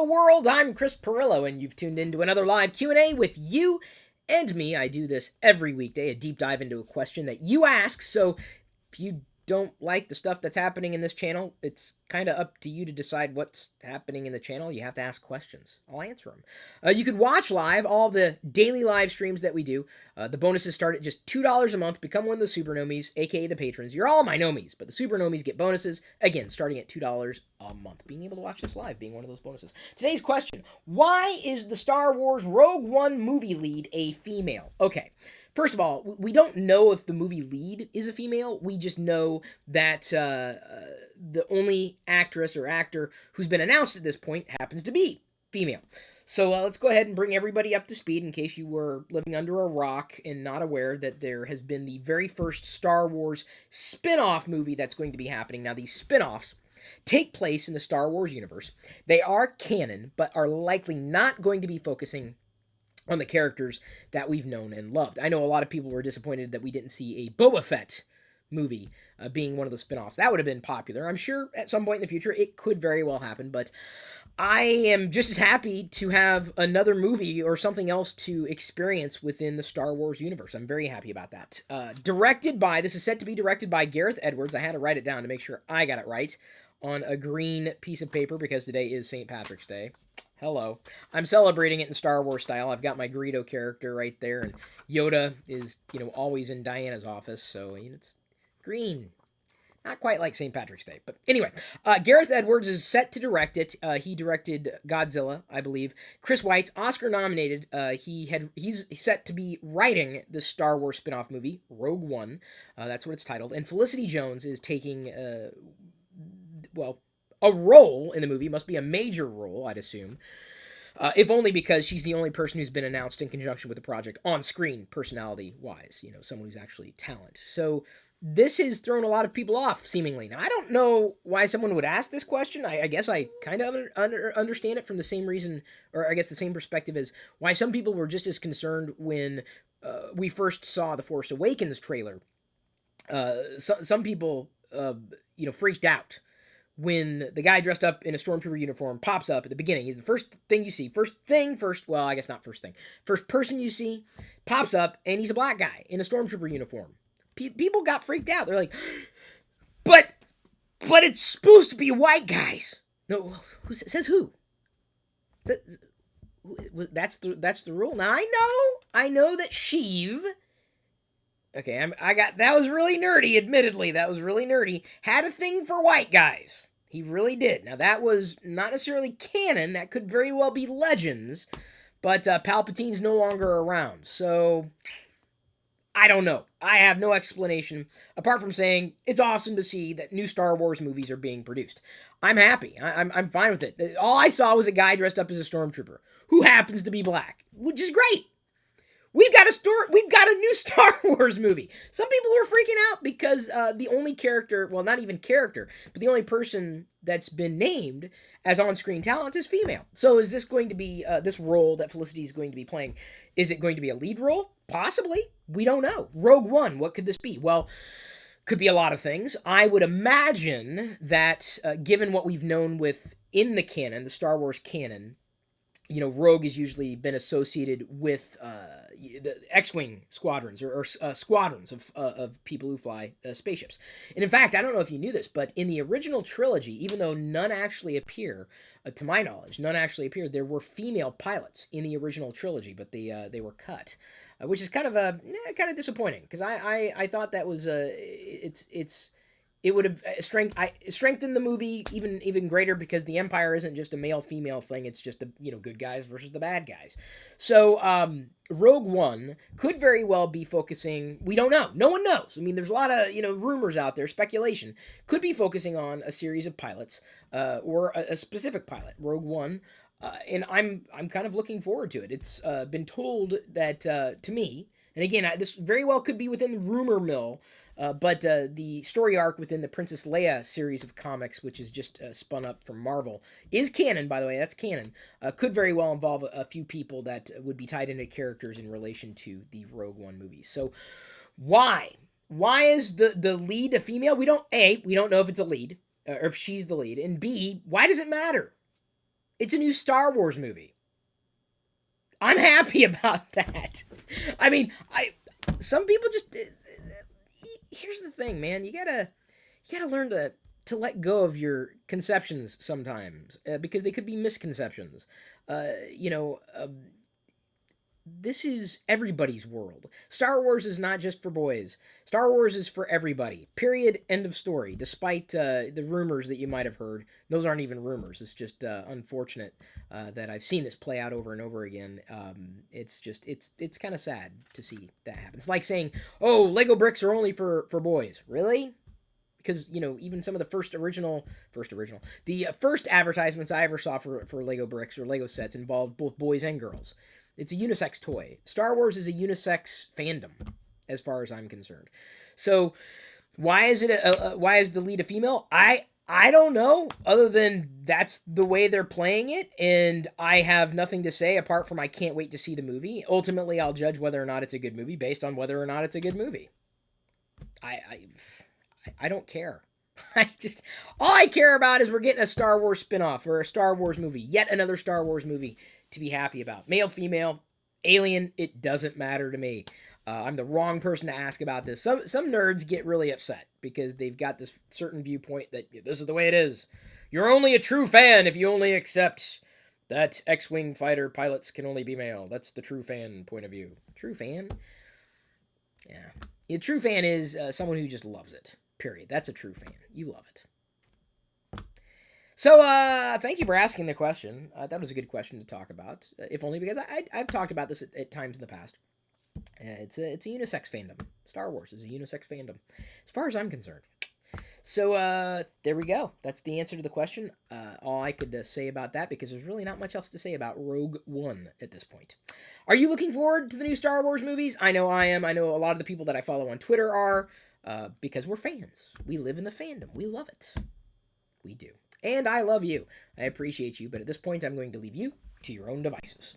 Hello world, I'm Chris Pirillo, and you've tuned in to another live Q&A with you and me. I do this every weekday, a deep dive into a question that you ask, so if you don't like the stuff that's happening in this channel, it's kind of up to you to decide what's happening in the channel. You have to ask questions. I'll answer them. You can watch live all the daily live streams that we do. The bonuses start at just $2 a month. Become one of the super nomies, aka the patrons. You're all my nomies, but the super nomies get bonuses, again, starting at $2 a month. Being able to watch this live being one of those bonuses. Today's question: why is the Star Wars Rogue One movie lead a female? Okay. First of all, we don't know if the movie lead is a female. We just know that the only actress or actor who's been announced at this point happens to be female. So let's go ahead and bring everybody up to speed in case you were living under a rock and not aware that there has been the very first Star Wars spin-off movie that's going to be happening. Now, these spin-offs take place in the Star Wars universe. They are canon, but are likely not going to be focusing on the characters that we've known and loved. I know a lot of people were disappointed that we didn't see a Boba Fett movie being one of the spin-offs. That would have been popular. I'm sure at some point in the future it could very well happen, but I am just as happy to have another movie or something else to experience within the Star Wars universe. I'm very happy about that. This is set to be directed by Gareth Edwards. I had to write it down to make sure I got it right on a green piece of paper because today is St. Patrick's Day. Hello. I'm celebrating it in Star Wars style. I've got my Greedo character right there, and Yoda is, always in Diana's office, so it's green. Not quite like St. Patrick's Day, but anyway, Gareth Edwards is set to direct it. He directed Godzilla, I believe. Chris White, Oscar nominated. He's set to be writing the Star Wars spin-off movie, Rogue One. That's what it's titled. And Felicity Jones is taking, a role in the movie. Must be a major role, I'd assume. If only because she's the only person who's been announced in conjunction with the project on screen, personality-wise. Someone who's actually talent. So this has thrown a lot of people off, seemingly. Now, I don't know why someone would ask this question. I guess I kind of understand it from the same reason, or I guess the same perspective as why some people were just as concerned when we first saw the Force Awakens trailer. Some people, freaked out when the guy dressed up in a stormtrooper uniform pops up at the beginning. He's the first thing you see. First person you see pops up, and he's a black guy in a stormtrooper uniform. People got freaked out. They're like, but it's supposed to be white guys. No, who says who? That's the rule. Now, I know that Sheev, okay, that was really nerdy, admittedly. That was really nerdy. Had a thing for white guys. He really did. Now, that was not necessarily canon. That could very well be legends. But Palpatine's no longer around. So, I don't know. I have no explanation, apart from saying it's awesome to see that new Star Wars movies are being produced. I'm happy. I'm fine with it. All I saw was a guy dressed up as a stormtrooper who happens to be black, which is great. We've got a new Star Wars movie. Some people were freaking out because the only character, well, not even character, but the only person that's been named as on-screen talent is female. So is this going to be, this role that Felicity is going to be playing, is it going to be a lead role? Possibly. We don't know. Rogue One, what could this be? Well, could be a lot of things. I would imagine that given what we've known in the canon, the Star Wars canon, Rogue has usually been associated with the X-Wing squadrons or squadrons of people who fly spaceships. And in fact, I don't know if you knew this, but in the original trilogy, even though none actually appear, to my knowledge, there were female pilots in the original trilogy, but they were cut, which is kind of disappointing because I thought that was it would have strengthened the movie even greater because the Empire isn't just a male-female thing. It's just the good guys versus the bad guys. So Rogue One could very well be focusing. We don't know. No one knows. I mean, there's a lot of rumors out there, speculation. Could be focusing on a series of pilots or a specific pilot. Rogue One. And I'm kind of looking forward to it. It's been told that to me, and again, this very well could be within the rumor mill. But the story arc within the Princess Leia series of comics, which is just spun up from Marvel, is canon, by the way. That's canon. Could very well involve a few people that would be tied into characters in relation to the Rogue One movies. So, why? Why is the lead a female? We don't know if it's a lead, or if she's the lead. And B, why does it matter? It's a new Star Wars movie. I'm happy about that. I mean, some people just here's the thing, man. You gotta learn to let go of your conceptions sometimes because they could be misconceptions. You know, this is everybody's world. Star Wars is not just for boys. Star Wars is for everybody. Period. End of story. Despite the rumors that you might have heard, those aren't even rumors. It's just unfortunate that I've seen this play out over and over again. It's kind of sad to see that happen. It's like saying, "Oh, Lego bricks are only for boys." Really? Because even some of the first advertisements I ever saw for Lego bricks or Lego sets involved both boys and girls. It's a unisex toy. Star Wars is a unisex fandom, as far as I'm concerned. So, why is why is the lead a female? I don't know, other than that's the way they're playing it, and I have nothing to say apart from I can't wait to see the movie. Ultimately, I'll judge whether or not it's a good movie based on whether or not it's a good movie. I don't care. All I care about is we're getting a Star Wars spinoff or a Star Wars movie, yet another Star Wars movie to be happy about. Male, female, alien, it doesn't matter to me. I'm the wrong person to ask about this. Some nerds get really upset because they've got this certain viewpoint that this is the way it is. You're only a true fan if you only accept that X-Wing fighter pilots can only be male. That's the true fan point of view. True fan? Yeah. A true fan is someone who just loves it. Period. That's a true fan. You love it. So, thank you for asking the question. That was a good question to talk about, if only because I've talked about this at times in the past. It's a unisex fandom. Star Wars is a unisex fandom, as far as I'm concerned. So, there we go. That's the answer to the question. All I could say about that, because there's really not much else to say about Rogue One at this point. Are you looking forward to the new Star Wars movies? I know I am. I know a lot of the people that I follow on Twitter are. Because we're fans. We live in the fandom. We love it. We do. And I love you. I appreciate you, but at this point I'm going to leave you to your own devices.